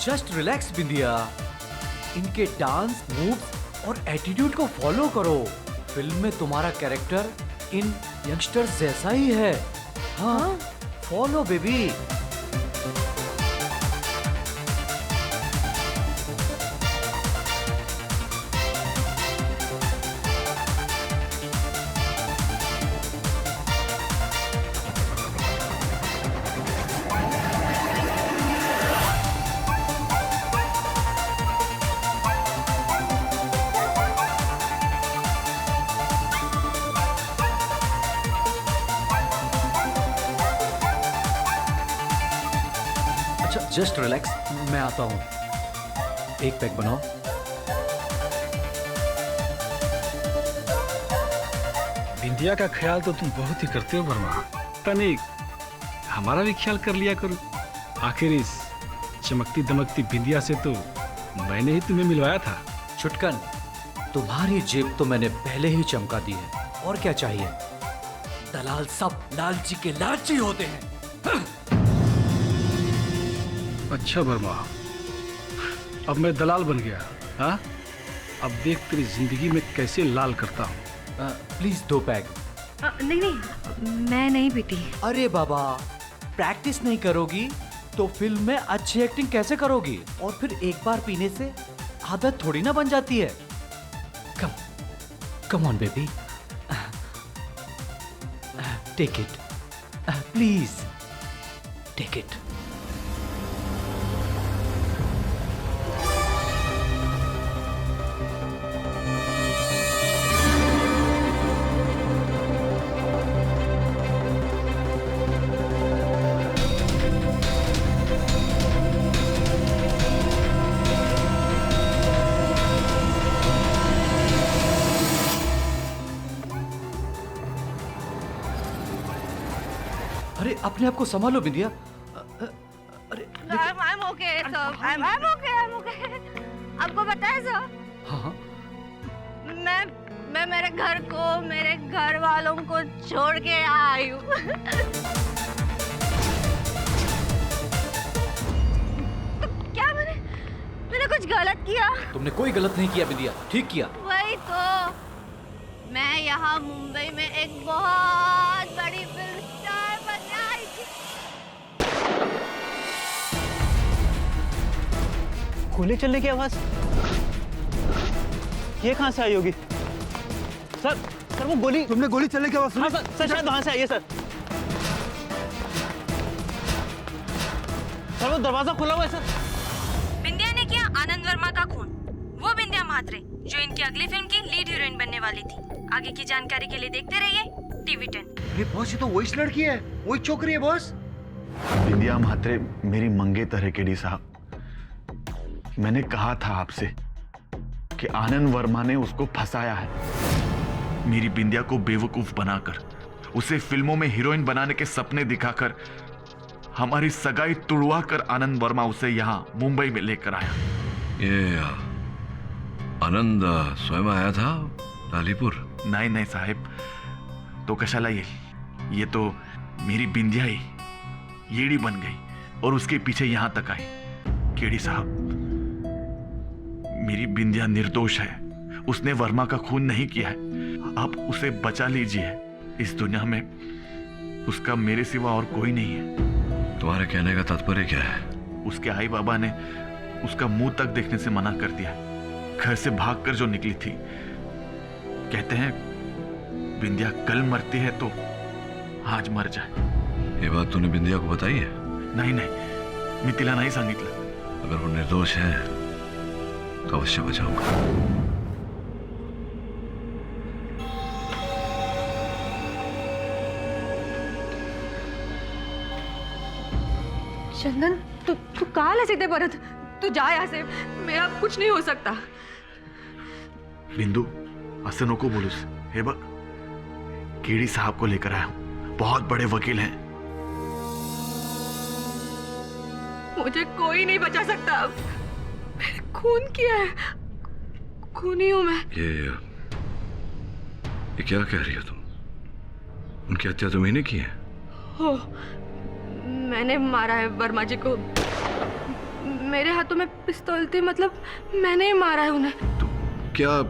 Just relax बिंदिया, इनके dance moves और attitude को फॉलो करो। फिल्म में तुम्हारा कैरेक्टर इन यंगस्टर्स जैसा ही है। हाँ, फॉलो बेबी। जस्ट रिलैक्स, मैं आता हूँ। एक पैक बनाओ। बिंदिया का ख्याल तो तुम बहुत ही करते हो वर्मा। तनिक हमारा भी ख्याल कर लिया करो। आखिर इस चमकती दमकती बिंदिया से तो मैंने ही तुम्हें मिलवाया था। छुटकन, तुम्हारी जेब तो मैंने पहले ही चमका दी है, और क्या चाहिए? दलाल सब लालची के लालची होते हैं। अच्छा वर्मा, अब मैं दलाल बन गया। हाँ, अब देख तेरी जिंदगी में कैसे लाल करता हूँ। Please 2 pack. नहीं, मैं नहीं पीती। अरे बाबा, प्रैक्टिस नहीं करोगी तो फिल्म में अच्छी एक्टिंग कैसे करोगी? और फिर एक बार पीने से आदत थोड़ी ना बन जाती है। Come on baby, take it, please take it. अरे अपने आप को संभालो बिंदिया। अरे I'm okay, sir. I'm okay. आपको पता है सर? हाँ, मैं मेरे घर को, मेरे घर वालों को छोड़ के आई हूँ। तो क्या मैंने कुछ गलत किया? तुमने कोई गलत नहीं किया बिंदिया, ठीक किया। वही तो, मैं यहाँ मुंबई में एक बहुत बड़ी फिल्म स्टार बनने आई थी। गोली चलने की आवाज ये कहां से आई होगी? सर वो गोली, तुमने गोली चलने की आवाज सुनी? हाँ सर शायद वहां से आई है सर। वो दरवाजा खुला हुआ है सर। बिंदिया ने किया आनंद वर्मा का खून। वो बिंदिया म्हात्रे जो इनकी अगली फिल्म की लीड हीरोइन बनने वाली थी। आगे की जानकारी के लिए देखते रहिए टीवी 10। ये बॉस, ये तो वही लड़की है, वही छोकरी है बॉस। बिंदिया म्हात्रे मेरी मंगेतर है केडी साहब। मैंने कहा था आपसे कि आनंद वर्मा ने उसको फंसाया है। मेरी बिंदिया को बेवकूफ बनाकर, उसे फिल्मों में हीरोइन बनाने के सपने दिखाकर, हमारी सगाई तुड़वा कर आनंद वर्मा उसे यहाँ मुंबई में लेकर आया। ये आनंद स्वयं आया था लालीपुर? नहीं साहेब, तो कशाला ये तो मेरी बिंदिया ही येड़ी बन गई और उसके पीछे यहां तक आई। केडी साहब, मेरी बिंदिया निर्दोष है, उसने वर्मा का खून नहीं किया है। आप उसे बचा लीजिए, इस दुनिया में उसका मेरे सिवा और कोई नहीं है। तुम्हारे कहने का तात्पर्य क्या है? उसके आई बाबा ने उसका मुंह तक देखने से मना कर दिया। घर से भागकर जो निकली थी। कहते हैं बिंदिया कल मरती है तो आज मर जाए। ये बात तूने बिंदिया को बताई है? नाही नाही, मी तिला नाही सांगितलं। अगर वो निर्दोष है तो अवश्य बचाऊंगा। चंदन, तू काल है सीधे परत। तू जा यहाँ से, मेरा कुछ नहीं हो सकता। बिंदू, असं नको बोलूस। हे बघ, केडी साहब को लेकर आया हूं, बहुत बड़े वकील हैं। मुझे कोई नहीं बचा सकता अब। मैंने खून किया है, खूनी हूं मैं। ये क्या कह रही हो तुम? उनकी हत्या तुम्ही ने की है? हो, मैंने मारा है वर्मा जी को। मेरे हाथों में पिस्तौल थी, मतलब मैंने ही मारा है उन्हें। तो क्या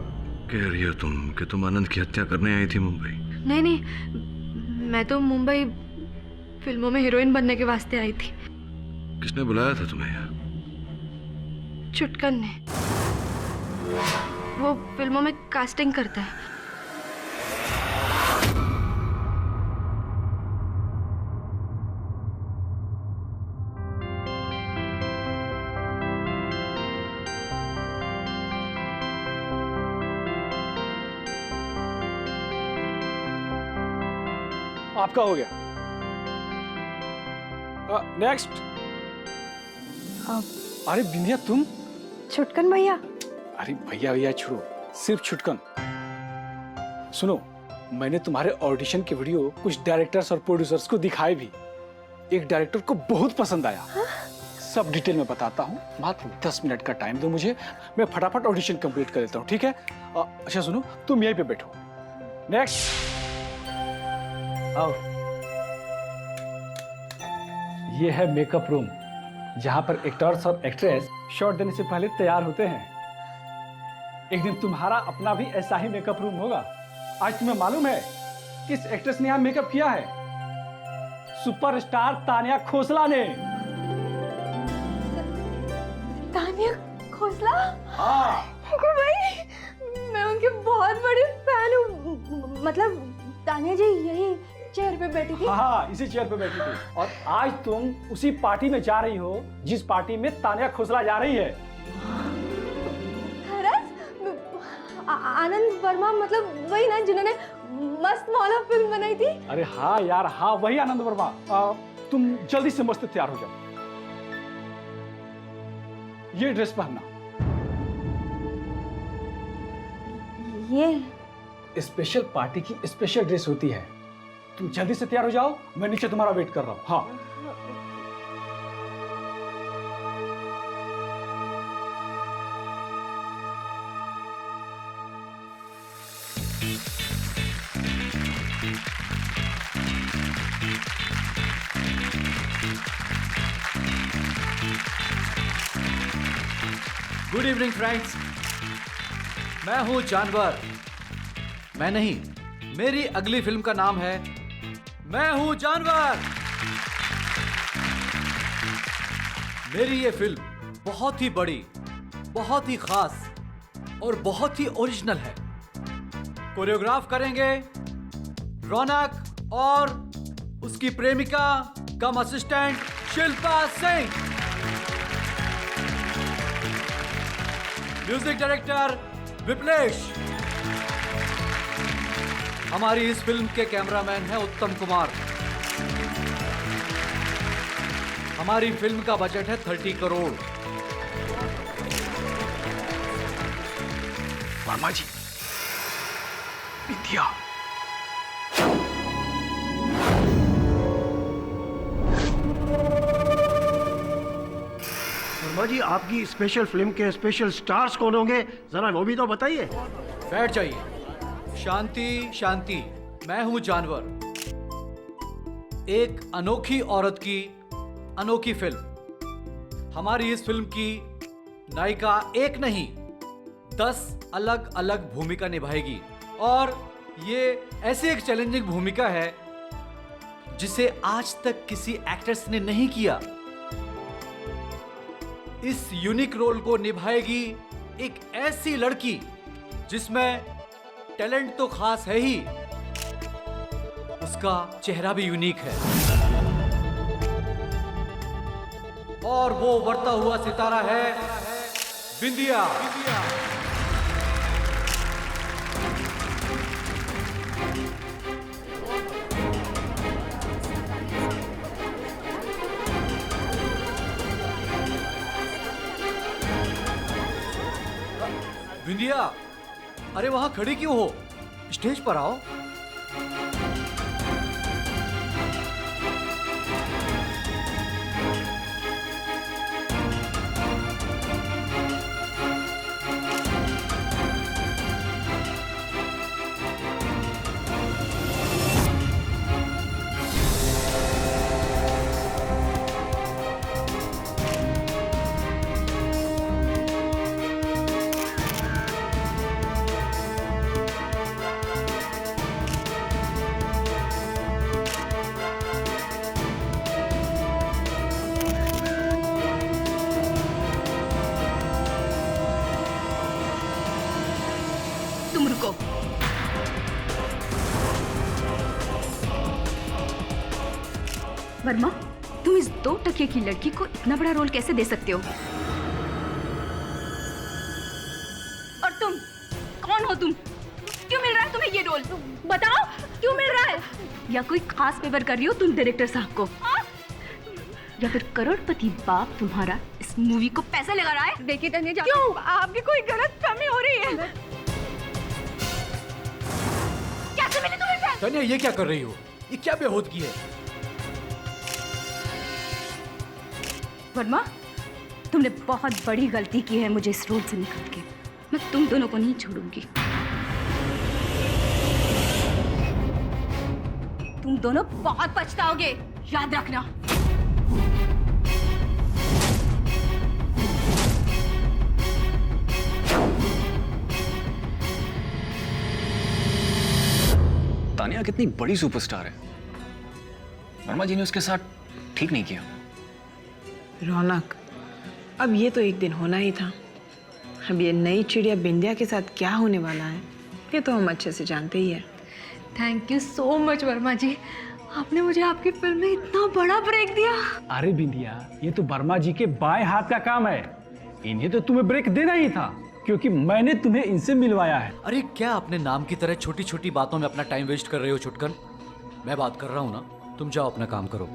कह रही हो तुम कि तुम आनंद की हत्या करने आई थी मुंबई? नहीं नहीं, मैं तो मुंबई फिल्मों में हीरोइन बनने के वास्ते आई थी। किसने बुलाया था तुम्हें यहाँ? चुटकन ने। वो फिल्मों में कास्टिंग करता है। आपका हो गया। नेक्स्ट। अरे बिंदिया, तुम? चुटकन भैया। अरे भैया भैया छोड़ो, सिर्फ छुटकन। सुनो, मैंने तुम्हारे ऑडिशन के वीडियो कुछ डायरेक्टर्स और प्रोड्यूसर्स को दिखाए भी। एक डायरेक्टर को बहुत पसंद आया। सब डिटेल में बताता हूँ, मात्र 10 मिनट का टाइम दो मुझे, मैं फटाफट ऑडिशन कंप्लीट कर लेता हूँ, ठीक है? अच्छा सुनो, तुम यहीं पे बैठो। नेक्स्ट। आओ। ये है मेकअप रूम, जहां पर एक्टर्स और एक्ट्रेस शॉट देने से पहले तैयार होते हैं। एक दिन तुम्हारा अपना भी ऐसा ही मेकअप रूम होगा। आज तुम्हें मालूम है किस एक्ट्रेस ने यहां मेकअप किया है? सुपरस्टार तानिया खोसला ने। तानिया खोसला? हाँ। भाई, मैं उनकी बहुत बड़ी फैन हूँ। मतलब तानिया जी यही चेयर पे बैठी थी? हाँ, इसी चेयर पे बैठी थी। और आज तुम उसी पार्टी में जा रही हो जिस पार्टी में तानिया खोसला जा रही है। आनंद वर्मा, मतलब वही ना जिन्होंने मस्त मौला फिल्म बनाई थी? अरे हाँ यार, हाँ वही आनंद वर्मा। तुम जल्दी से मस्त तैयार हो जाओ। ये ड्रेस पहनना। ये स्पेशल पार्टी की स्पेशल ड्रेस होती है। तुम जल्दी से तैयार हो जाओ, मैं नीचे तुम्हारा वेट कर रहा हूँ। हाँ। गुड इवनिंग फ्रेंड्स, मैं हूं जानवर। मैं नहीं, मेरी अगली फिल्म का नाम है मैं हूं जानवर। मेरी ये फिल्म बहुत ही बड़ी, बहुत ही खास और बहुत ही ओरिजिनल है। कोरियोग्राफ करेंगे रौनक और उसकी प्रेमिका cum assistant Shilpa Singh. Music director Viplesh. हमारी इस फिल्म के कैमरामैन है उत्तम कुमार। हमारी फिल्म का बजट है 30 करोड़। वर्मा जी, विद्या। वर्मा जी, आपकी स्पेशल फिल्म के स्पेशल स्टार्स कौन होंगे, जरा वो भी तो बताइए। बैठ जाइए। शांति शांति, मैं हूं जानवर। एक अनोखी औरत की अनोखी फिल्म। हमारी इस फिल्म की नायिका एक नहीं 10 अलग अलग भूमिका निभाएगी और ये ऐसी एक चैलेंजिंग भूमिका है जिसे आज तक किसी एक्ट्रेस ने नहीं किया। इस यूनिक रोल को निभाएगी एक ऐसी लड़की जिसमें टैलेंट तो खास है ही, उसका चेहरा भी यूनिक है और वो बढ़ता हुआ सितारा है बिंदिया। बिंदिया, अरे वहां खड़ी क्यों हो? स्टेज पर आओ। तुम रुको। वर्मा, तुम इस 2 टके की लड़की को इतना बड़ा रोल कैसे दे सकते हो? और तुम कौन हो? तुम क्यों मिल रहा है तुम्हें ये रोल? बताओ क्यों मिल रहा है? या कोई खास फेवर कर रही हो तुम डायरेक्टर साहब को? या फिर करोड़पति बाप तुम्हारा इस मूवी को पैसा लगा रहा है? देखिए तन्या, क्यों? आपकी कोई गलत फहमी हो रही है। कैसे मिली तुम्हें पैसा? तन्या, ये क्या कर रही हो? ये क्या बेहूदगी है? वर्मा, तुमने बहुत बड़ी गलती की है मुझे इस रोल से निकाल के। मैं तुम दोनों को नहीं छोड़ूंगी। तुम दोनों बहुत पछताओगे, याद रखना। तानिया कितनी बड़ी सुपरस्टार है, वर्मा जी ने उसके साथ ठीक नहीं किया। रौनक, अब ये तो एक दिन होना ही था। अब ये नई चिड़िया बिंदिया के साथ क्या होने वाला है ये तो हम अच्छे से जानते ही हैं। Thank you so much Verma ji, आपने मुझे आपकी फिल्म में इतना बड़ा ब्रेक दिया। अरे बिंदिया, ये तो वर्मा जी के बाएं हाथ का काम है। इन्हें तो तुम्हें ब्रेक देना ही था क्योंकि मैंने तुम्हें इनसे मिलवाया है। अरे क्या अपने नाम की तरह छोटी छोटी बातों में अपना टाइम वेस्ट कर रहे हो छुटकन? मैं बात कर रहा हूँ ना, तुम जाओ अपना काम करो।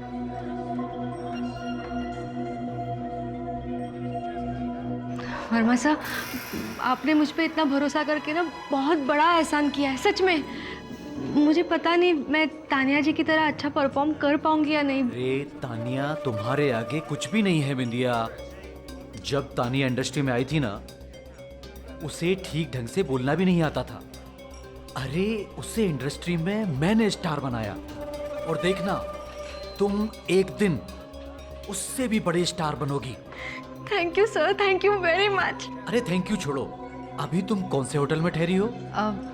वर्मा साहब, आपने मुझ पे इतना भरोसा करके ना बहुत बड़ा एहसान किया है, सच में। मुझे पता नहीं मैं तानिया जी की तरह अच्छा परफॉर्म कर पाऊंगी या नहीं। अरे तानिया, तुम्हारे आगे कुछ भी नहीं है बिंदिया। जब तानिया इंडस्ट्री में आई थी ना, उसे ठीक ढंग से बोलना भी नहीं आता था। अरे उसे इंडस्ट्री में मैंने स्टार बनाया और देखना, तुम एक दिन उससे भी बड़े स्टार बनोगी। Thank you sir, thank you very much. अरे थैंक यू छोड़ो, अभी तुम कौन से होटल में ठहरी हो?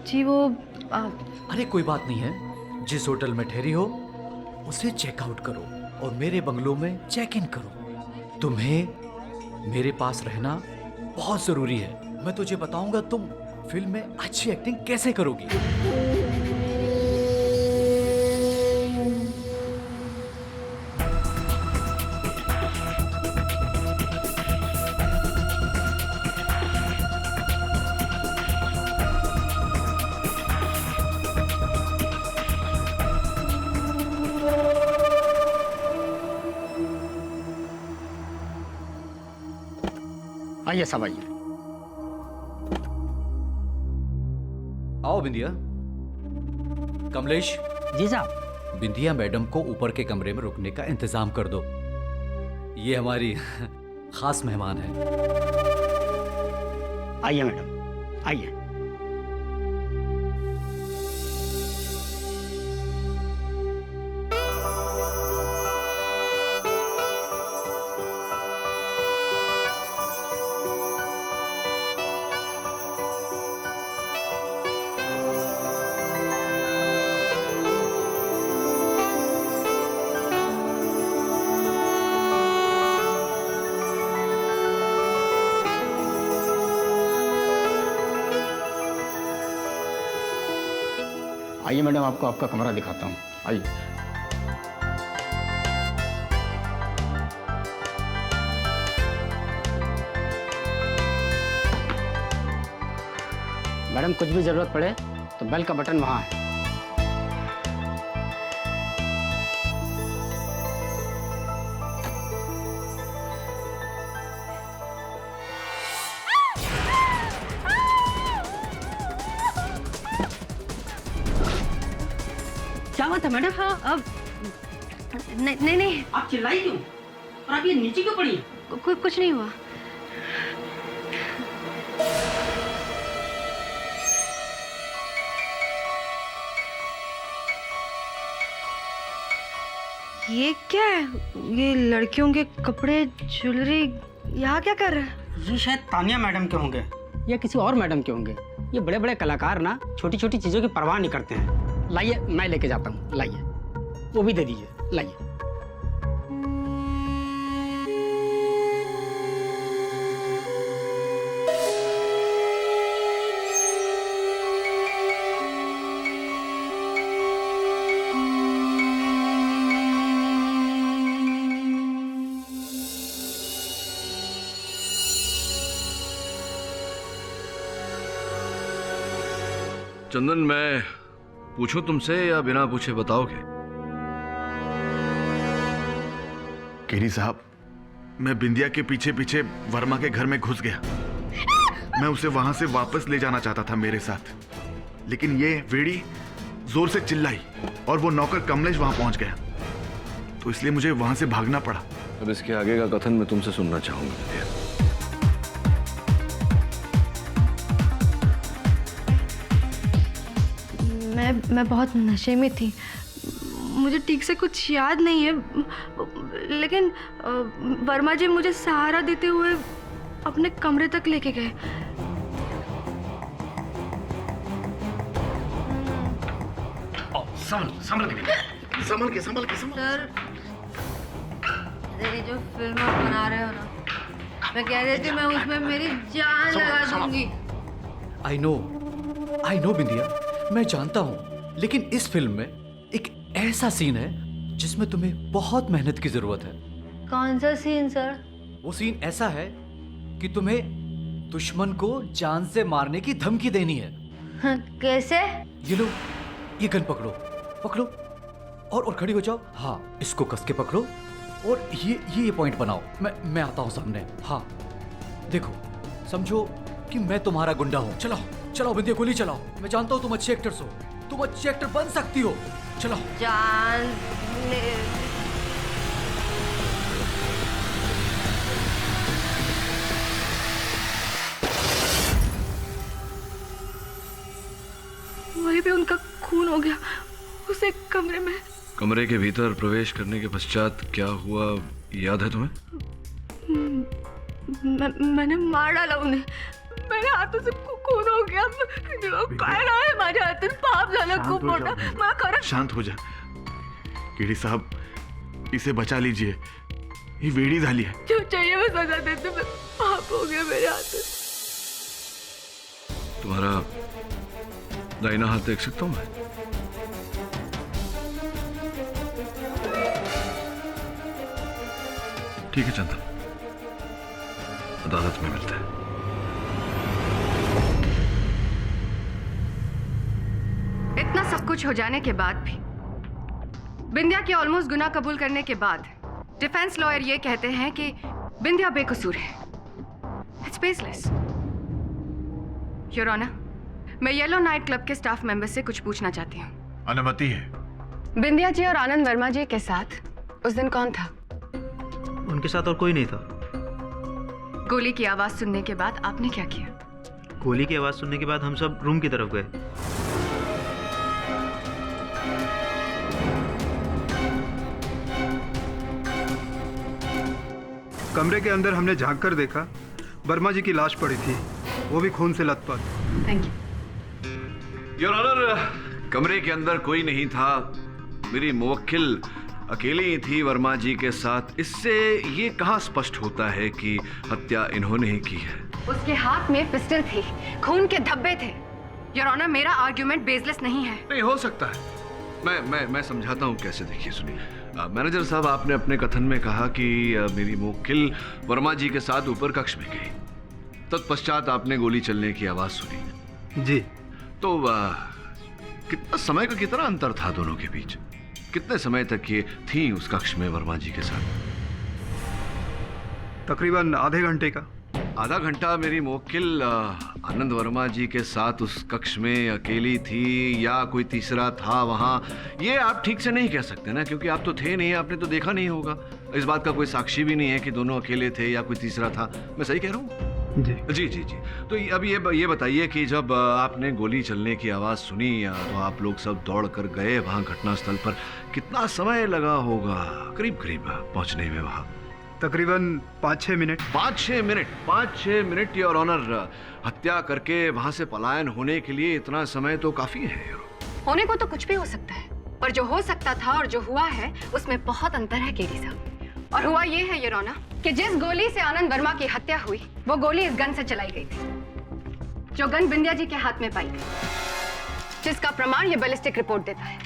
जी वो अरे कोई बात नहीं है, जिस होटल में ठहरी हो उसे चेकआउट करो और मेरे बंगलो में चेक इन करो। तुम्हें मेरे पास रहना बहुत जरूरी है। मैं तुझे बताऊंगा तुम फिल्म में अच्छी एक्टिंग कैसे करोगी। आइए सब आइए। आओ बिंदिया। कमलेश। जी साहब। बिंदिया मैडम को ऊपर के कमरे में रुकने का इंतजाम कर दो, ये हमारी खास मेहमान है। आइए मैडम, आइए। आइए मैडम, आपको आपका कमरा दिखाता हूँ, आइए। मैडम कुछ भी ज़रूरत पड़े तो बेल का बटन वहाँ है। क्या बात है मैडम? हाँ अब नहीं नहीं, आप चिल्लाई क्यों और आप ये नीचे क्यों पड़ी? कुछ नहीं हुआ। ये क्या है? ये लड़कियों के कपड़े, ज्वेलरी यहाँ क्या कर रहे हैं? ये शायद तानिया मैडम के होंगे या किसी और मैडम के होंगे। ये बड़े बड़े कलाकार ना छोटी छोटी चीज़ों की परवाह नहीं करते हैं। लाइए मैं लेके जाता हूँ, लाइए, वो भी दे दीजिए, लाइए। चंदन, मैं पूछूं तुमसे या बिना पूछे बताओगे? केरी साहब, मैं बिंदिया के पीछे पीछे वर्मा के घर में घुस गया। मैं उसे वहां से वापस ले जाना चाहता था मेरे साथ, लेकिन ये वेड़ी जोर से चिल्लाई और वो नौकर कमलेश वहां पहुंच गया, तो इसलिए मुझे वहां से भागना पड़ा। अब इसके आगे का कथन मैं तुमसे सुनना चाहूंगा। मैं बहुत नशे में थी, मुझे ठीक से कुछ याद नहीं है, लेकिन वर्मा जी मुझे सहारा देते हुए अपने कमरे तक लेके गए। संभल के। सर, ये जो फिल्म आप बना रहे हो ना, मैं कह रही थी मैं उसमें मेरी जान लगा दूंगी। आई नो बिंदिया, मैं जानता हूँ, लेकिन इस फिल्म में एक ऐसा सीन है जिसमें तुम्हें बहुत मेहनत की जरूरत है। कौन सा सीन सर? वो सीन ऐसा है कि तुम्हें दुश्मन को जान से मारने की धमकी देनी है। कैसे? ये लो, ये गन पकड़ो और खड़ी हो जाओ। हाँ, इसको कस के पकड़ो और ये पॉइंट बनाओ। मैं आता हूँ सामने। हाँ देखो, समझो कि मैं तुम्हारा गुंडा हूँ। चलाओ बिंदिया, गोली चलाओ। मैं जानता हूँ तुम अच्छे एक्टर्स हो, तुम अच्छे एक्टर बन सकती हो। चलाओ। जान ले। वहीं पे उनका खून हो गया, उसे कमरे में। कमरे के भीतर प्रवेश करने के पश्चात क्या हुआ याद है तुम्हें? मैंने मार डाला उन्हें, मेरे हाथों से खून हो गया। हमारे हाथों पाप झाला खूब मोटा। मैं खरा। शांत हो जा केडी साहब, इसे बचा लीजिए, ये वेड़ी झाली है। जो चाहिए मैं सजा देती, मैं पाप हो गया मेरे हाथों। तुम्हारा दाहिना हाथ देख सकता हूँ मैं? ठीक है चंदन, अदालत में मिलते हैं। इतना सब कुछ हो जाने के बाद भी, बिंदिया के ऑलमोस्ट गुनाह कबूल करने के बाद, डिफेंस लॉयर ये कहते हैं कि बिंदिया बेकसूर है। It's baseless. योर ऑनर, मैं येलो नाइट क्लब के स्टाफ मेंबर से कुछ पूछना चाहती हूँ। अनुमति है। बिंदिया जी और आनंद वर्मा जी के साथ उस दिन कौन था? उनके साथ और कोई नहीं था। गोली की आवाज सुनने के बाद आपने क्या किया? गोली की आवाज सुनने के बाद हम सब रूम की तरफ गए। कमरे के अंदर हमने झांक कर देखा, वर्मा जी की लाश पड़ी थी, वो भी खून से लथपथ। Thank you. योर ऑनर, कमरे के अंदर कोई नहीं था, मेरी मुवक्किल अकेली ही थी वर्मा जी के साथ। इससे ये कहाँ स्पष्ट होता है कि हत्या इन्होंने ही की है? उसके हाथ में पिस्टल थी, खून के धब्बे थे। योर ऑनर, मेरा आर्ग्यूमेंट बेसलेस नहीं है। नहीं हो सकता है, मैं समझाता हूँ कैसे। देखिए सुनिए, मैनेजर साहब, आपने अपने कथन में कहा कि मेरी मुवक्किल वर्मा जी के साथ ऊपर कक्ष में गई, तत्पश्चात आपने गोली चलने की आवाज सुनी। जी। तो कितना समय का कितना अंतर था दोनों के बीच? कितने समय तक ये थी उस कक्ष में वर्मा जी के साथ? तकरीबन आधे घंटे का। आधा घंटा मेरी मुवक्किल आनंद वर्मा जी के साथ उस कक्ष में अकेली थी या कोई तीसरा था वहां, ये आप ठीक से नहीं कह सकते ना, क्योंकि आप तो थे नहीं, आपने तो देखा नहीं होगा। इस बात का कोई साक्षी भी नहीं है कि दोनों अकेले थे या कोई तीसरा था। मैं सही कह रहा हूँ? जी जी जी जी। तो अब ये बताइए कि जब आपने गोली चलने की आवाज़ सुनी तो आप लोग सब दौड़ कर गए वहाँ घटनास्थल पर, कितना समय लगा होगा करीब करीब पहुँचने में वहाँ? तकरीबन 5-6 मिनट। 5-6 minute your honour. हत्या करके वहाँ से पलायन होने के लिए इतना समय तो काफ़ी है। होने को तो कुछ भी हो सकता है, पर जो हो सकता था और जो हुआ है उसमें बहुत अंतर है केडी साहब। और हुआ ये है योर ऑनर कि जिस गोली से आनंद वर्मा की हत्या हुई वो गोली इस गन से चलाई गई थी, जो गन बिंदिया जी के हाथ में पाई गई, जिसका प्रमाण ये बैलिस्टिक रिपोर्ट देता है।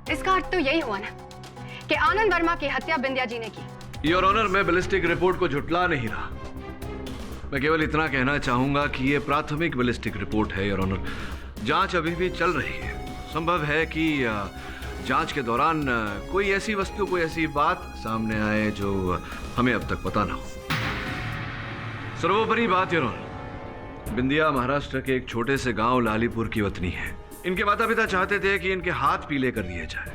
इसका अर्थ तो यही हुआ ना कि आनंद वर्मा की हत्या बिंदिया जी ने की। योर ऑनर, मैं बैलिस्टिक रिपोर्ट को झुटला नहीं रहा, मैं केवल इतना कहना चाहूंगा कि ये प्राथमिक बैलिस्टिक रिपोर्ट है योर ऑनर। जांच अभी भी चल रही है। संभव है कि जांच के दौरान कोई ऐसी वस्तु, कोई ऐसी बात सामने आए जो हमें अब तक पता ना हो। सर्वोपरि बात योर ऑनर, बिंदिया महाराष्ट्र के एक छोटे से गांव लालीपुर की वतनी है। इनके माता पिता चाहते थे कि इनके हाथ पीले कर दिए जाए,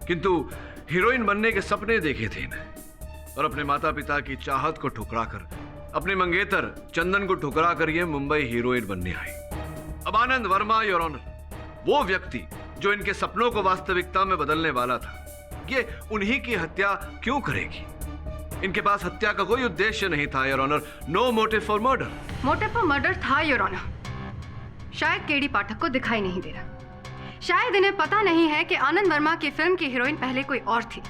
किंतु हीरोइन बनने के सपने देखे थे इन्हें, और अपने माता पिता की चाहत को ठुकरा कर, अपने मंगेतर चंदन को ठुकरा कर ये मुंबई हीरोइन बनने आई। अब आनंद वर्मा योर ऑनर, वो व्यक्ति जो इनके सपनों को वास्तविकता में बदलने वाला था, ये उन्हीं की हत्या क्यों करेगी? इनके पास हत्या का कोई उद्देश्य नहीं था your honour. No motive for murder. Motive for murder था योर ऑनर, शायद केडी पाठक को दिखाई नहीं दे रहा। शायद इन्हें पता नहीं है कि आनंद वर्मा की फिल्म की हीरोइन पहले कोई और थी,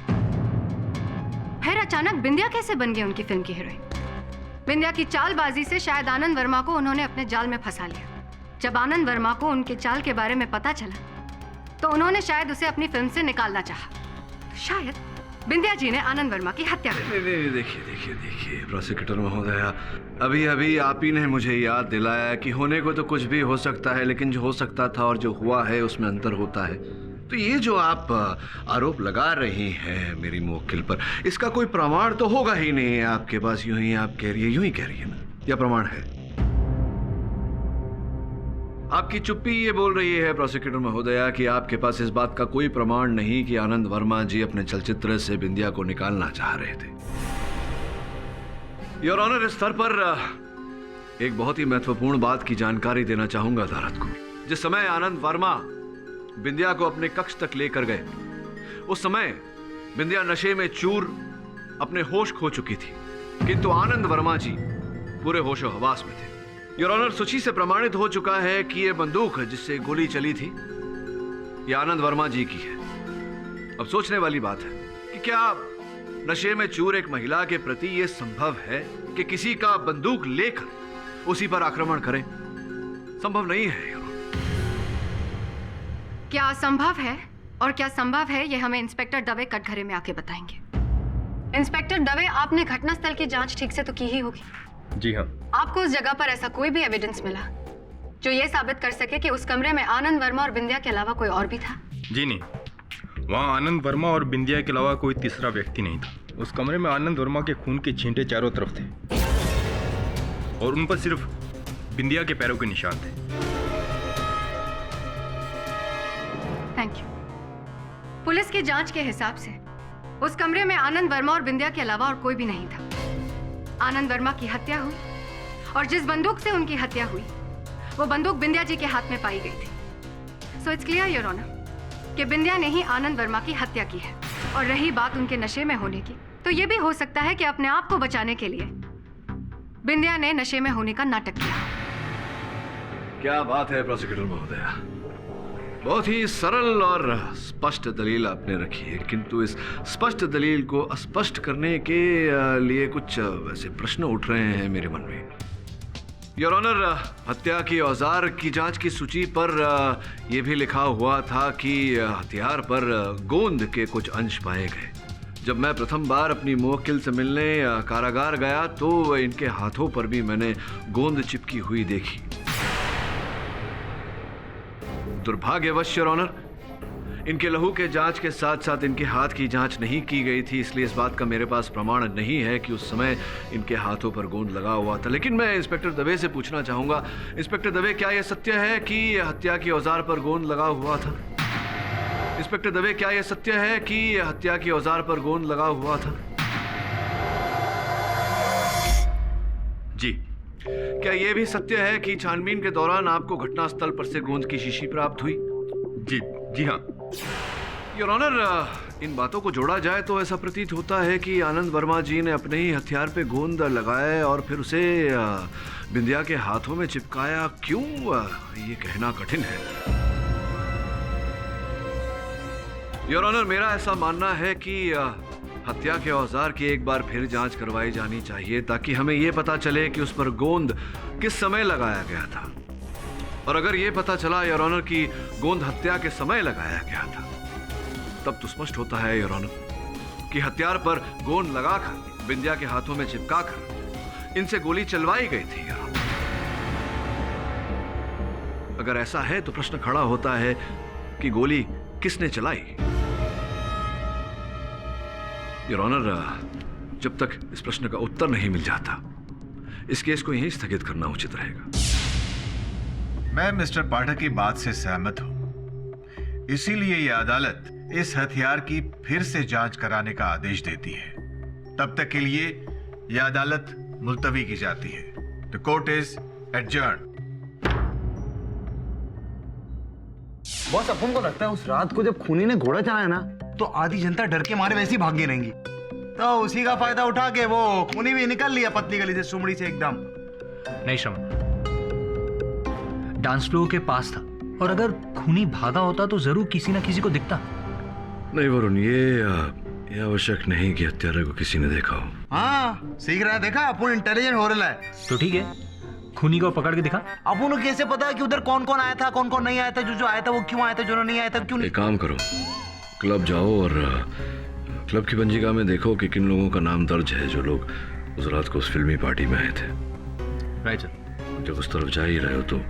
फिर अचानक बिंदिया कैसे बन गई उनकी फिल्म की हीरोइन। बिंदिया की चालबाजी से शायद आनंद वर्मा को उन्होंने अपने जाल में फंसा लिया। जब आनंद वर्मा को उनके चाल के बारे में पता चला तो उन्होंने शायद उसे अपनी फिल्म से निकालना चाहा। तो शायद बिंदिया जी ने आनंद वर्मा की हत्या कर दी। नहीं, देखिए प्रोसिक्यूटर महोदया, अभी आप ही ने मुझे याद दिलाया कि होने को तो कुछ भी हो सकता है, लेकिन जो हो सकता था और जो हुआ है उसमें अंतर होता है। तो ये जो आप आरोप लगा रही हैं मेरी मुवक्किल पर, इसका कोई प्रमाण तो होगा ही नहीं आपके पास। यूं ही आप कह रही है, यूं ही कह रही है ना, या प्रमाण है? आपकी चुप्पी ये बोल रही है प्रोसिक्यूटर महोदया कि आपके पास इस बात का कोई प्रमाण नहीं कि आनंद वर्मा जी अपने चलचित्र से बिंदिया को निकालना चाह रहे थे। योर ऑनर, इस स्तर पर एक बहुत ही महत्वपूर्ण बात की जानकारी देना चाहूंगा अदालत को। जिस समय आनंद वर्मा बिंदिया को अपने कक्ष तक लेकर गए, उस समय बिंदिया नशे में चूर अपने होश खो चुकी थी, किंतु आनंद वर्मा जी पूरे होशो हवास में थे। योर ऑनर, सूची से प्रमाणित हो चुका है कि यह बंदूक जिससे गोली चली थी, यह आनंद वर्मा जी की है। अब सोचने वाली बात है कि क्या नशे में चूर एक महिला के प्रति यह संभव है कि किसी का बंदूक लेकर उसी पर आक्रमण करें? संभव नहीं है। क्या संभव है और क्या संभव है, यह हमें इंस्पेक्टर दवे कटघरे में आके बताएंगे। इंस्पेक्टर दवे, आपने घटनास्थल की जांच ठीक से तो की ही होगी। जी हाँ। आपको उस जगह पर ऐसा कोई भी एविडेंस मिला जो ये साबित कर सके कि उस कमरे में आनंद वर्मा और बिंदिया के अलावा कोई और भी था? जी नहीं, वहाँ आनंद वर्मा और बिंदिया के अलावा कोई तीसरा व्यक्ति नहीं था। उस कमरे में आनंद वर्मा के खून के छींटे चारों तरफ थे और उन पर सिर्फ बिंदिया के पैरों के निशान थे। Thank you. पुलिस की जांच के हिसाब से उस कमरे में आनंद वर्मा और बिंदिया के अलावा और कोई भी नहीं था। आनंद वर्मा की हत्या हुई और जिस बंदूक से उनकी हत्या हुई वो बंदूक बिंदिया जी के हाथ में पाई गई थी। So it's clear your honour कि बिंदिया ने ही आनंद वर्मा की हत्या की है। और रही बात उनके नशे में होने की, तो ये भी हो सकता है कि अपने आप को बचाने के लिए बिंदिया ने नशे में होने का नाटक किया। क्या बात है प्रोसिक्यूटर महोदया, बहुत ही सरल और स्पष्ट दलील आपने रखी है, किंतु इस स्पष्ट दलील को स्पष्ट करने के लिए कुछ वैसे प्रश्न उठ रहे हैं मेरे मन में। योर ऑनर, हत्या की औजार की जांच की सूची पर यह भी लिखा हुआ था कि हथियार पर गोंद के कुछ अंश पाए गए। जब मैं प्रथम बार अपनी मुवक्किल से मिलने कारागार गया तो इनके हाथों पर भी मैंने गोंद चिपकी हुई देखी। दुर्भाग्यवश योर ऑनर, इनके लहू के जांच के साथ साथ इनके हाथ की जांच नहीं की गई थी, इसलिए इस बात का मेरे पास प्रमाण नहीं है कि उस समय इनके हाथों पर गोंद लगा हुआ था। लेकिन मैं इंस्पेक्टर दवे से पूछना चाहूंगा, इंस्पेक्टर दवे, क्या यह सत्य है कि हत्या की औजार पर गोंद लगा हुआ था? इंस्पेक्टर दवे, क्या यह सत्य है कि हत्या की औजार पर गोंद लगा हुआ था? जी। क्या यह भी सत्य है कि छानबीन के दौरान आपको घटनास्थल पर से गोंद की शीशी प्राप्त हुई? जी हाँ। योर ऑनर, इन बातों को जोड़ा जाए तो ऐसा प्रतीत होता है कि आनंद वर्मा जी ने अपने ही हथियार पे गोंद लगाए और फिर उसे बिंदिया के हाथों में चिपकाया। क्यों, ये कहना कठिन है। योर ऑनर, मेरा ऐसा मानना है कि हत्या के औजार की एक बार फिर जांच करवाई जानी चाहिए ताकि हमें यह पता चले कि उस पर गोंद किस समय लगाया गया था। और अगर यह पता चला योर ऑनर कि गोंद हत्या के समय लगाया गया था, तब तो स्पष्ट होता है योर ऑनर कि हथियार पर गोंद लगाकर बिंदिया के हाथों में चिपकाकर इनसे गोली चलवाई गई थी योर ऑनर। अगर ऐसा है तो प्रश्न खड़ा होता है कि गोली किसने चलाई? योर ऑनर, जब तक इस प्रश्न का उत्तर नहीं मिल जाता, इस केस को यहीं स्थगित करना उचित रहेगा। मैं मिस्टर पाठक की बात से सहमत हूं। इसीलिए यह अदालत इस हथियार की फिर से जांच कराने का आदेश देती है। तब तक के लिए यह अदालत मुलतवी की जाती है। The court is adjourn. Boss, अपन को लगता है उस रात को जब खूनी ने घोड़ा चलाया ना, तो आधी जनता डर के मारे वैसे ही भाग गई रहेंगी। तो उसी का फायदा उठा के वो खूनी भी निकल लिया पतली गली से, सुमड़ी से एकदम। नहीं श्रवण, डांस फ्लोर के पास था और अगर खूनी भागा होता तो जरूर किसी ना किसी को दिखता। नहीं वरुण, ये आवश्यक नहीं कि हत्यारे को किसी ने देखा हो। हाँ, सीख रहा है, देखा अपन इंटेलिजेंट हो रहा है। तो ठीक है, खूनी को पकड़ के दिखा। अपन को कैसे पता है कि उधर कौन कौन आया था, कौन कौन नहीं आया था, जो आया था वो क्यों आया था, जो नहीं आया था क्यों नहीं? एक काम करो, क्लब जाओ और क्लब की पंजिका में देखो कि किन लोगों का नाम दर्ज है जो लोग उस रात को उस फिल्मी पार्टी में आए थे। Right sir. जब उस तरफ जा ही रहे हो तो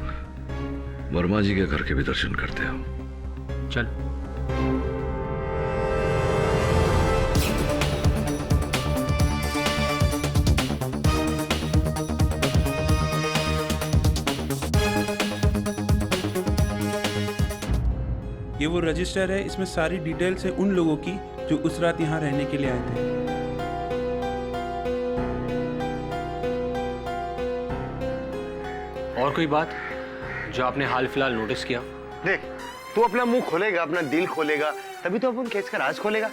वर्मा जी के घर के भी दर्शन करते हो। चल। ये वो रजिस्टर है, इसमें सारी डिटेल्स है उन लोगों की जो उस रात यहाँ रहने के लिए आए थे। और कोई बात जो आपने हाल फिलहाल नोटिस किया? देख, तू अपना मुंह खोलेगा, अपना दिल खोलेगा, तभी तो अपन केस का राज खोलेगा।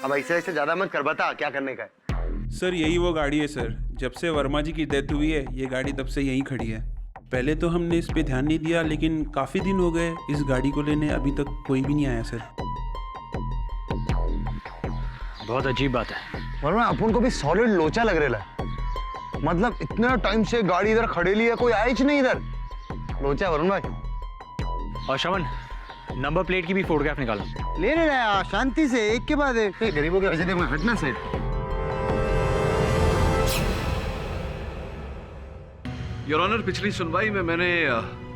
अब ऐसे ऐसे ज्यादा मत कर, बता क्या करने का है। सर, यही वो गाड़ी है सर। जब से वर्मा जी की डेथ हुई है, ये गाड़ी तब से यहीं खड़ी है। पहले तो हमने इस पे ध्यान नहीं दिया, लेकिन काफी दिन हो गए इस गाड़ी को लेने, अभी तक कोई भी नहीं आया सर। बहुत अजीब बात है। वर्मा, अपन को भी सॉलिड लोचा लग रहा है। मतलब इतना टाइम से गाड़ी इधर खड़ेली है, कोई आया ही नहीं इधर। लोचा वरुण भाई। और श्रवण, नंबर प्लेट की भी फोटोग्राफ निकालो। ले रहा शांति से, एक के बाद एक। गरीबों के वजह देखो, हटना साइड। योर ऑनर, पिछली सुनवाई में मैंने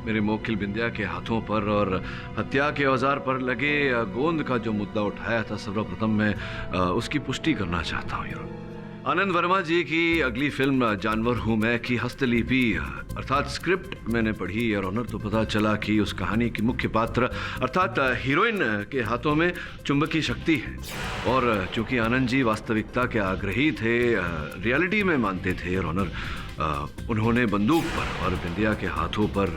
मेरे मुवक्किल बिंदिया के हाथों पर और हत्या के औजार पर लगे गोंद का जो मुद्दा उठाया था, सर्वप्रथम मैं उसकी पुष्टि करना चाहता हूँ। योर ऑनर, आनंद वर्मा जी की अगली फिल्म जानवर हूँ मैं की हस्तलिपि अर्थात स्क्रिप्ट मैंने पढ़ी योर ऑनर, तो पता चला कि उस कहानी की मुख्य पात्र अर्थात हीरोइन के हाथों में चुंबकीय शक्ति है। और चूंकि आनंद जी वास्तविकता के आग्रही थे, रियलिटी में मानते थे योर ऑनर, उन्होंने बंदूक पर और बिंदिया के हाथों पर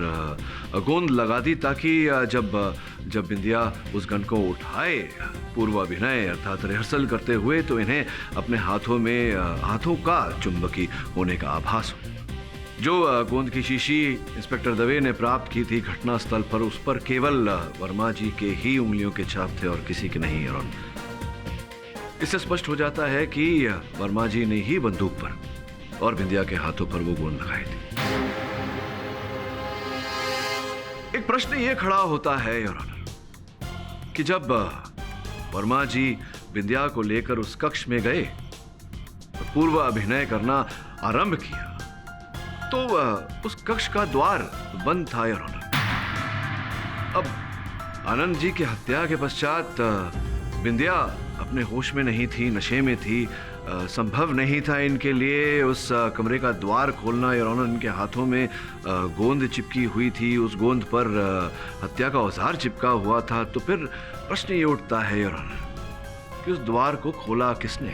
गोंद लगा दी ताकि जब बिंदिया उस गन को उठाए पूर्वाभिनय अर्थात रिहर्सल करते हुए तो इन्हें अपने हाथों का चुंबकी होने का आभास हो। जो गोंद की शीशी इंस्पेक्टर दवे ने प्राप्त की थी घटनास्थल पर, उस पर केवल वर्मा जी के ही उंगलियों के छाप थे और किसी के नहीं। और इससे स्पष्ट हो जाता है कि वर्मा जी ने ही बंदूक पर और बिंदिया के हाथों पर वो गोंद लगाई थी। एक प्रश्न ये खड़ा होता है योर ऑनर कि जब वर्मा जी बिंदिया को लेकर उस कक्ष में गए और पूर्व अभिनय करना आरंभ किया तो उस कक्ष का द्वार बंद था योर ऑनर। अब आनंद जी की हत्या के पश्चात बिंदिया अपने होश में नहीं थी, नशे में थी, संभव नहीं था इनके लिए उस कमरे का द्वार खोलना योर ऑनर। इनके हाथों में गोंद चिपकी हुई थी, उस गोंद पर हत्या का औजार चिपका हुआ था। तो फिर प्रश्न ये उठता है योर ऑनर कि उस द्वार को खोला किसने?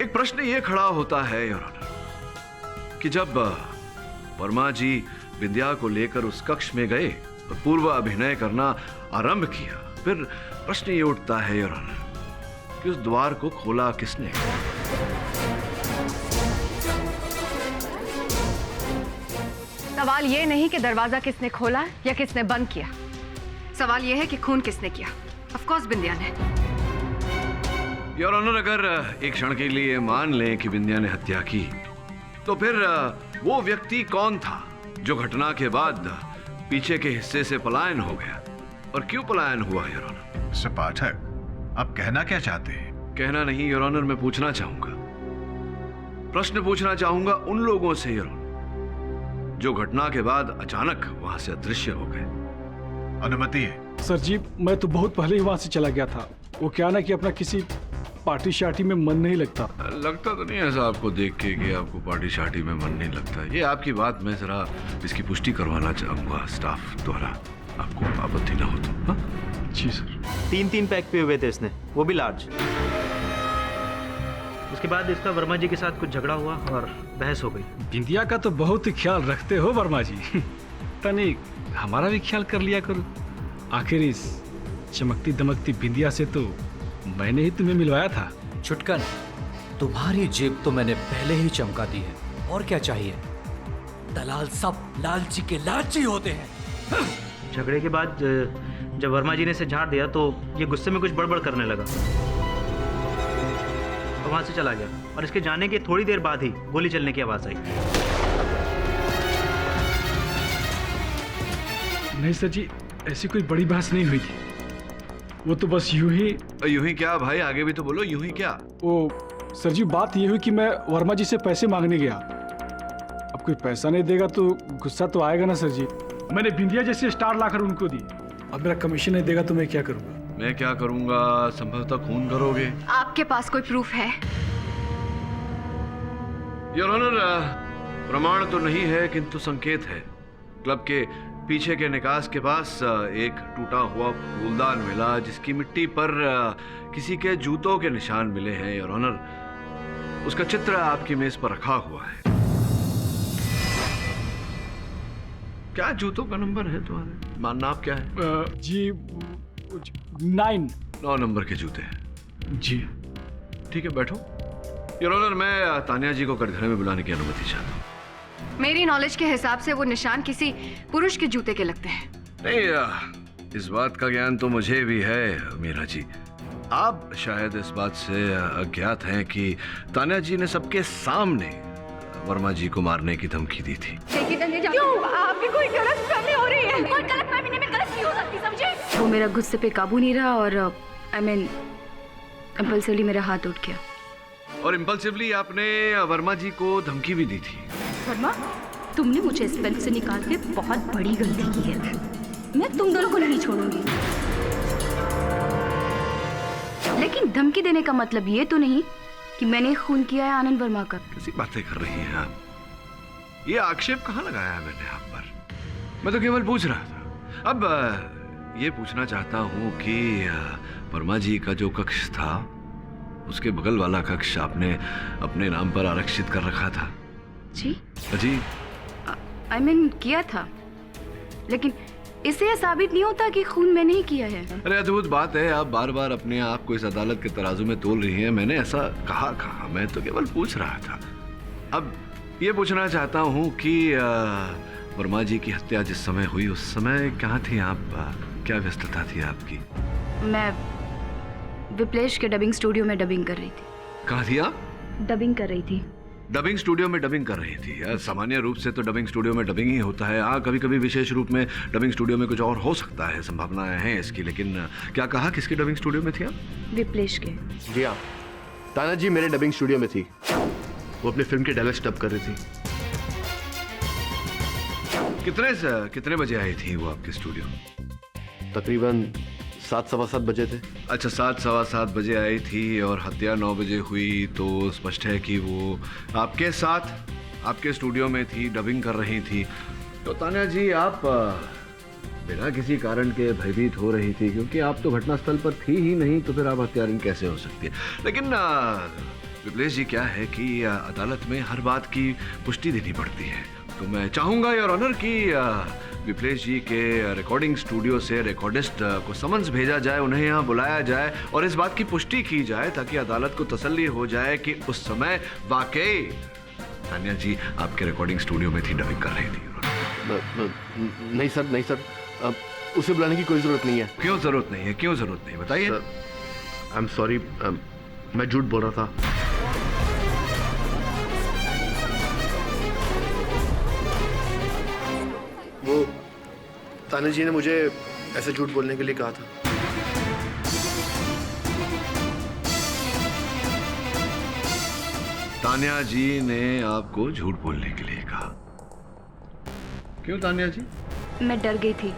एक प्रश्न ये खड़ा होता है योर ऑनर कि जब वर्मा जी बिंदिया को लेकर उस कक्ष में गए और पूर्व अभिनय करना आरंभ किया, फिर प्रश्न ये उठता है योर ऑनर कि उस द्वार को खोला किसने? सवाल ये नहीं कि दरवाजा किसने खोला या किसने बंद किया, सवाल ये है कि खून किसने किया। ऑफ कोर्स बिंदिया ने। योर ऑनर, अगर एक क्षण के लिए मान लें कि बिंदिया ने हत्या की, तो फिर वो व्यक्ति कौन था जो घटना के बाद पीछे के हिस्से से पलायन हो गया, और क्यों पलायन हुआ योर ऑनर? मिस्टर पाठक, आप कहना क्या चाहते हैं? कहना नहीं योर ऑनर, मैं पूछना चाहूंगा, प्रश्न पूछना चाहूंगा उन लोगों से योर ऑनर जो घटना के बाद अचानक वहां से अदृश्य हो गए। अनुमति है। सर जी, मैं तो बहुत पहले ही वहां से चला गया था। वो क्या ना कि अपना किसी पार्टी शार्टी में मन नहीं लगता। लगता तो नहीं ऐसा आपको देख के कि आपको पार्टी शार्टी में मन नहीं लगता। ये आपकी बात मैं जरा इसकी पुष्टि करवाना चाहूंगा स्टाफ द्वारा, आपको आपत्ति ना हो तो। हाँ जी सर। 3 पैक पे हुए थे इसने, वो भी लार्ज। उसके बाद इसका वर्मा जी के साथ कुछ झगड़ा हुआ और बहस हो गई। बिंदिया का तो बहुत ही ख्याल रखते हो वर्मा जी। तनिक हमारा भी ख्याल कर लिया करो। आखिर इस चमकती दमकती बिंदिया से तो मैंने ही तुम्हें मिलवाया था। छुटकन, तुम्हारी जेब तो मैंने पहले ही चमका दी है, और क्या चाहिए? दलाल सब लालची के लालची होते हैं। झगड़े के बाद जब वर्मा जी ने इसे झाड़ दिया तो ये गुस्से में कुछ बड़बड़ करने लगा और वहां से चला गया, और इसके जाने के थोड़ी देर बाद ही गोली चलने की आवाज आई। नहीं सर जी, ऐसी कोई बड़ी बहस नहीं हुई थी। वो तो बस यूं ही क्या भाई, आगे भी तो बोलो। यूं ही क्या? वो सर जी, बात ये हुई कि मैं वर्मा जी से पैसे मांगने गया। अब कोई पैसा नहीं देगा तो गुस्सा तो आएगा ना सर जी। मैंने बिंदिया जैसे स्टार लाकर उनको दी। अब मेरा कमीशन नहीं देगा तो मैं क्या करूंगा? मैं क्या करूंगा? संभवतः खून करोगे। आपके पास कोई प्रूफ है? योर ऑनर, प्रमाण तो नहीं है किंतु संकेत है। क्लब के पीछे के निकास के पास एक टूटा हुआ फूलदान मिला जिसकी मिट्टी पर किसी के जूतों के निशान मिले हैं योर ऑनर। उसका चित्र आपकी मेज पर रखा हुआ है। क्या जूतों का नंबर है तुम्हारे? नाप क्या है? जी 9 नंबर के जूते हैं जी। ठीक है, बैठो। योर ऑनर, मैं तानिया जी को कटघरे में बुलाने की अनुमति चाहता हूँ। मेरी नॉलेज के हिसाब से वो निशान किसी पुरुष के जूते के लगते हैं। नहीं, इस बात का ज्ञान तो मुझे भी है मीरा जी। आप शायद इस बात से अज्ञात हैं कि तानिया जी ने सबके सामने वर्मा जी को मारने की धमकी दी थी। क्यों? आपकी कोई गलतफहमी हो रही है। कोई गलतफहमी नहीं, मैं गलत नहीं हो सकती, समझे? वो मेरा गुस्से पे काबू नहीं रहा और इम्पल्सिवली मेरा हाथ उठ गया। और इम्पल्सिवली आपने वर्मा जी को धमकी भी दी थी। वर्मा, तुमने मुझे इस बैंक से निकाल के बहुत बड़ी गलती की है। मैं तुम दोनों को नहीं छोड़ूंगी। लेकिन धमकी देने का मतलब ये तो नहीं कि मैंने खून किया है आनंद वर्मा का। कैसी बातें कर रही हैं आप? ये आक्षेप कहाँ लगाया है मैंने आप पर? मैं तो केवल पूछ रहा था। अब ये पूछना चाहता हूँ कि वर्मा जी का जो कक्ष था, उसके बगल वाला कक्ष आपने अपने नाम पर आरक्षित कर रखा था। जी जी, किया था, लेकिन इससे यह साबित नहीं होता कि खून मैंने ही किया है। अरे अद्भुत बात है, आप बार बार अपने आप को इस अदालत के तराजू में तोल रही हैं। मैंने ऐसा कहा, मैं तो केवल पूछ रहा था। अब ये पूछना चाहता हूँ कि वर्मा जी की हत्या जिस समय हुई उस समय कहाँ थी आप? क्या व्यस्तता थी आपकी? मैं विप्लेश के डबिंग स्टूडियो में डबिंग कर रही थी। कहाँ थी आप? डबिंग कर रही थी। डबिंग स्टूडियो में डबिंग कर रही थी। यार सामान्य रूप से तो डबिंग स्टूडियो में डबिंग ही होता है। हाँ, कभी कभी विशेष रूप में डबिंग स्टूडियो में कुछ और हो सकता है, संभावनाएं हैं इसकी। लेकिन क्या कहा, किसकी डबिंग स्टूडियो में थी आप? विप्लेश के। जी हाँ, ताना जी मेरे डबिंग स्टूडियो में थी। वो अपनी फिल्म के डायलॉग्स डब कर रही थी। कितने बजे आई थी वो आपके स्टूडियो? तकरीबन 7-7:15 बजे थे। अच्छा, 7-7:15 बजे आई थी और हत्या 9 बजे हुई, तो स्पष्ट है कि वो आपके साथ आपके स्टूडियो में थी, डबिंग कर रही थी। तो तान्या जी, आप बिना किसी कारण के भयभीत हो रही थी, क्योंकि आप तो घटनास्थल पर थी ही नहीं, तो फिर आप हत्यारिन कैसे हो सकती है? लेकिन विप्लेश जी, क्या है कि अदालत में हर बात की पुष्टि देनी पड़ती है। तो मैं चाहूंगा योर ऑनर कि विप्लेश जी के रिकॉर्डिंग स्टूडियो से रिकॉर्डिस्ट को समन्स भेजा जाए, उन्हें यहाँ बुलाया जाए और इस बात की पुष्टि की जाए, ताकि अदालत को तसल्ली हो जाए कि उस समय वाकई तान्या जी आपके रिकॉर्डिंग स्टूडियो में थी, डबिंग कर रही थी। नहीं सर, उसे बुलाने की कोई जरूरत नहीं है। क्यों जरूरत नहीं है? क्यों जरूरत नहीं, बताइए। आई एम सॉरी, मैं झूठ बोल रहा था। वो तान्या जी ने मुझे ऐसे झूठ बोलने के लिए कहा था। तान्या जी ने आपको झूठ बोलने के लिए कहा? क्यों तान्या जी? मैं डर गई थी।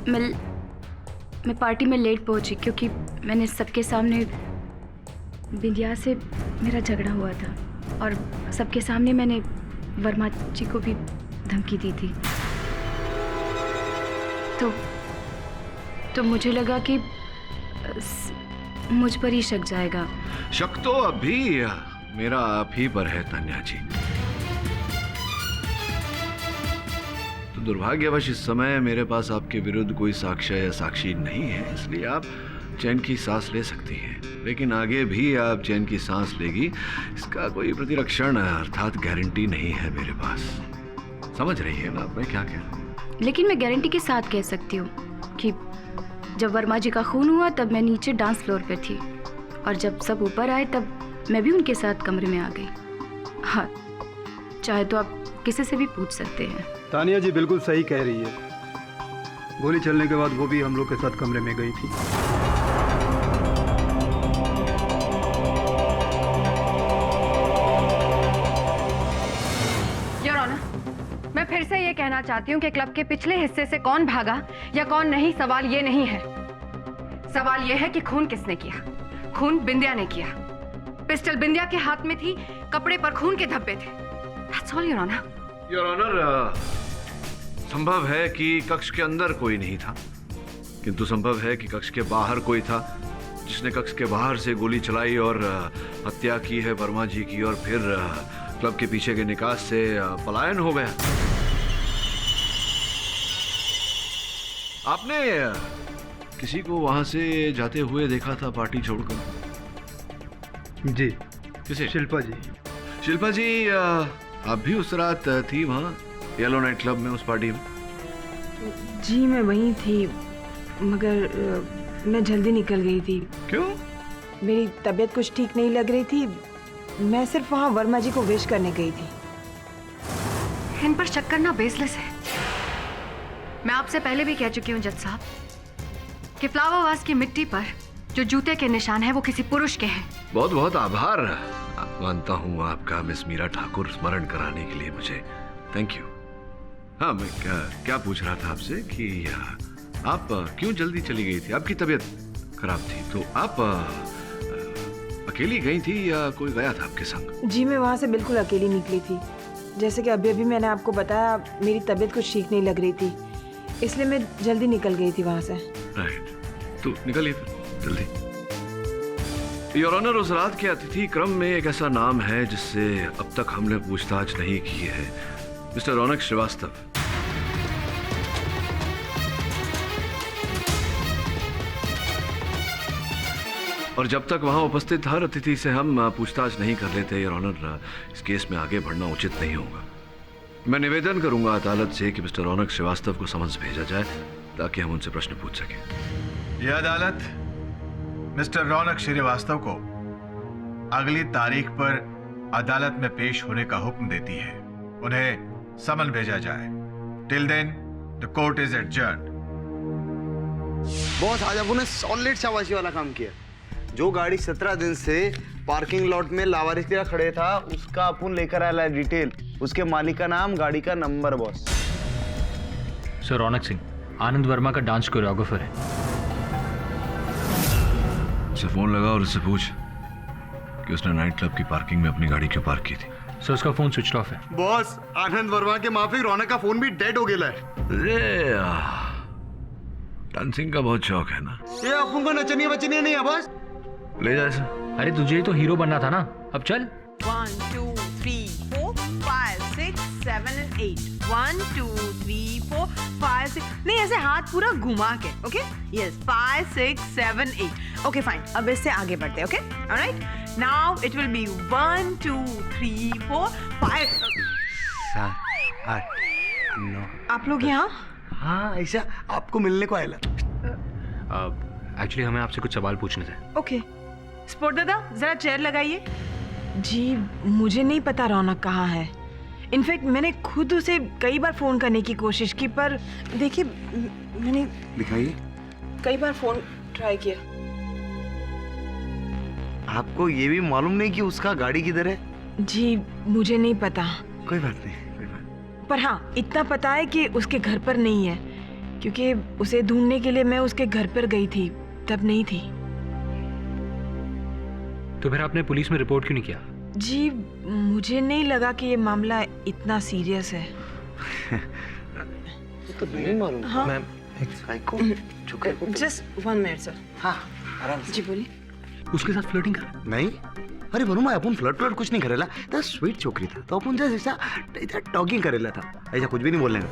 मैं पार्टी में लेट पहुंची क्योंकि मैंने सबके सामने बिंदिया से मेरा झगड़ा हुआ था और सबके सामने मैंने वर्मा जी को भी धमकी दी थी। तो मुझे लगा कि मुझ पर ही शक जाएगा। शक तो अभी मेरा आप ही पर है तान्या जी। तो दुर्भाग्यवश इस समय मेरे पास आपके विरुद्ध कोई साक्ष्य या साक्षी नहीं है, इसलिए आप चैन की सांस ले सकती हैं। लेकिन आगे भी आप चैन की सांस लेगी, इसका कोई प्रतिरक्षण अर्थात गारंटी नहीं है मेरे पास। समझ रही है ना आप मैं क्या कह रहा हूँ? लेकिन मैं गारंटी के साथ कह सकती हूँ कि जब वर्मा जी का खून हुआ तब मैं नीचे डांस फ्लोर पे थी और जब सब ऊपर आए तब मैं भी उनके साथ कमरे में आ गई। हाँ, चाहे तो आप किसी से भी पूछ सकते हैं। तानिया जी बिल्कुल सही कह रही है। गोली चलने के बाद वो भी हम लोग के साथ कमरे में गई थी। योर ऑनर, मैं फिर से ये कहना चाहती हूँ कि क्लब के पिछले हिस्से से कौन भागा या कौन नहीं, सवाल ये नहीं है। सवाल ये है कि खून किसने किया। खून बिंदिया ने किया। पिस्टल बिंदिया के हाथ में थी, कपड़े पर खून के धब्बे थे। That's all, your honour. Your honour, संभव है कि कक्ष के अंदर कोई नहीं था, किंतु संभव है कि कक्ष के बाहर कोई था जिसने कक्ष के बाहर से गोली चलाई और हत्या की है वर्मा जी की, और फिर क्लब के पीछे के निकास से पलायन हो गया। आपने किसी को वहां से जाते हुए देखा था पार्टी छोड़कर? जी। किसे? शिल्पा जी। शिल्पा जी, आप भी उस रात थी वहां येलो नाइट क्लब में, उस पार्टी में? जी मैं वहीं थी, मगर मैं जल्दी निकल गई थी। क्यों? मेरी तबीयत कुछ ठीक नहीं लग रही थी। मैं सिर्फ वहाँ वर्मा जी को विश करने गई थी। इन पर शक करना बेसलेस है। मैं आपसे पहले भी कह चुकी हूँ जज साहब कि फ्लावरवास की मिट्टी पर जो जूते के निशान हैं वो किसी पुरुष के हैं। बहुत बहुत आभार मानता हूँ आपका मिस मीरा ठाकुर, स्मरण कराने के लिए मुझे। Thank you. हाँ, मैं क्या पूछ रहा था आपसे कि आप क्यों जल्दी चली गई थी? आपकी तबीयत खराब थी, तो आप अकेली गई थी या कोई गया था आपके संग? जी मैं वहाँ से बिल्कुल अकेली निकली थी। जैसे कि अभी मैंने आपको बताया, मेरी तबीयत कुछ ठीक नहीं लग रही थी, इसलिए मैं जल्दी निकल गई थी वहाँ से। राइट, तो निकलिए फिर जल्दी। योर ऑनर, उस रात के अतिथि क्रम में एक ऐसा नाम है जिससे अब तक हमने पूछताछ नहीं की है, मिस्टर रौनक श्रीवास्तव। और जब तक वहां उपस्थित हर अतिथि से हम पूछताछ नहीं कर लेते योर ऑनर, इस केस में आगे बढ़ना उचित नहीं होगा। मैं निवेदन करूंगा अदालत से कि मिस्टर रौनक श्रीवास्तव को समन्स भेजा जाए ताकि हम उनसे प्रश्न पूछ सकें। यह अदालत मिस्टर रौनक श्रीवास्तव को अगली तारीख पर अदालत में पेश होने का हुक्म देती है, उन्हें समन भेजा जाए। Till then the court is adjourned. Boss, आज आपने सॉलिड शाबाशी वाला काम किया। जो गाड़ी 17 दिन से पार्किंग लॉट में लावारिस की खड़े था, उसका अपन लेकर आया है डिटेल, उसके मालिक का नाम, गाड़ी का नंबर। बॉस सर, रौनक सिंह आनंद वर्मा का डांस कोरियोग्राफर है। उसे फोन लगा और उससे पूछ कि उसने नाइट क्लब की पार्किंग में अपनी गाड़ी क्यों पार्क की थी। सर, उसका फोन स्विच ऑफ है। बॉस, आनंद वर्मा के माफिक रौनक का फोन भी डेड हो गया है। डांसिंग का बहुत शौक है ना। ये अपन को नचनिया बचनिया नहीं है बॉस। ले जा इसे। अरे तुझे ही तो हीरो बनना था ना, अब चल। 1 2 3 4 5 6 7 and 8 1 2 3 4 5 6 नहीं, ऐसे हाथ पूरा घुमा के। Okay, yes, 5 6 7 8। ओके फाइन, अब इससे आगे बढ़ते हैं। Okay, alright, now it will be 1 2 3 4 5 7 8 9। आप लोग यहाँ? हाँ, ऐसा आपको मिलने को आया। एक्चुअली हमें आपसे कुछ सवाल पूछने थे। ओके, स्पोर्ट दादा जरा चेयर लगाइए। जी, मुझे नहीं पता रौनक कहाँ है। इनफैक्ट मैंने खुद उसे कई बार फोन करने की कोशिश की, पर देखिए मैंने दिखाइए कई बार फोन ट्राई किया। आपको ये भी मालूम नहीं कि उसका गाड़ी किधर है? जी, मुझे नहीं पता। कोई बात नहीं, कोई बात। पर हाँ, इतना पता है कि उसके घर पर नहीं है, क्योंकि उसे ढूंढने के लिए मैं उसके घर पर गई थी, तब नहीं थी। तो फिर आपने पुलिस में रिपोर्ट क्यों नहीं किया? जी, मुझे नहीं लगा कि ये मामला इतना सीरियस है। तो नहीं मालूम। हाँ? Ma'am, just 1 minute sir. हाँ, आराम से। जी बोलिए। उसके साथ फ्लर्टिंग कर? नहीं, अरे वर्मा, अपन फ्लर्ट कुछ नहीं करेला। तो स्वीट छोकरी था, तो अपन जैसे ऐसा टॉकिंग करेला था, ऐसा कुछ भी नहीं बोलने का।